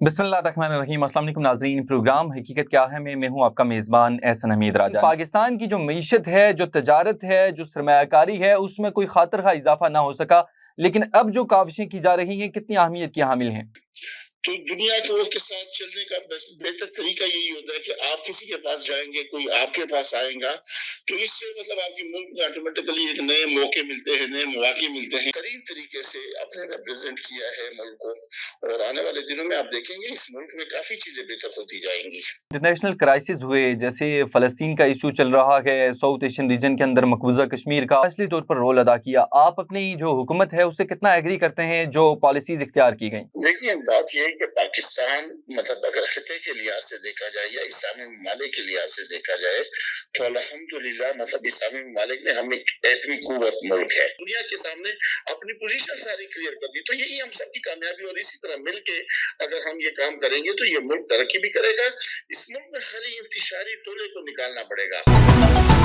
बिस्मिल्लाहिर्रहमानिर्रहीम। अस्सलाम वालेकुम नाज़रीन, प्रोग्राम हकीकत क्या है मैं हूँ आपका मेज़बान एहसन हमीद राजा। पाकिस्तान की जो मईशत है, जो तजारत है, जो सरमायाकारी है, उसमें कोई खातर खा इजाफा ना हो सका, लेकिन अब जो काविशें की जा रही हैं कितनी अहमियत की हामिल हैं। तो दुनिया को उसके साथ चलने का बेहतर तरीका यही होता है कि आप किसी के पास जाएंगे, कोई आपके पास आएगा, तो इससे मतलब आपके मुल्क में ऑटोमेटिकली एक नए मौके मिलते हैं, नए मौके मिलते हैं। करीब तरीके से आपने रिप्रेजेंट किया है मुल्क को, और आने वाले दिनों में आप देखेंगे इस मुल्क में काफी चीजें बेहतर होती जाएंगी। इंटरनेशनल क्राइसिस हुए, जैसे फ़लस्तीन का इशू चल रहा है, साउथ एशियन रीजन के अंदर मकबूजा कश्मीर का असली तौर पर रोल अदा किया। आप अपनी जो हुकूमत है उससे कितना एग्री करते हैं जो पॉलिसीज इख्तियार की गई? देखिए, बात यह है कि पाकिस्तान मतलब अगर खिते के लिहाज से देखा जाए या इस्लामी ममालिक के लिहाज से देखा जाए तो अल्हम्दुलिल्लाह मतलब इस्लामी ममालिक में हम एक एटमी कुव्वत मुल्क है, दुनिया के सामने अपनी पोजीशन सारी क्लियर कर दी। तो यही हम सबकी कामयाबी, और इसी तरह मिलके अगर हम ये काम करेंगे तो ये मुल्क तरक्की भी करेगा। इस मुल्क में खाली इंतशारी टोले को निकालना पड़ेगा।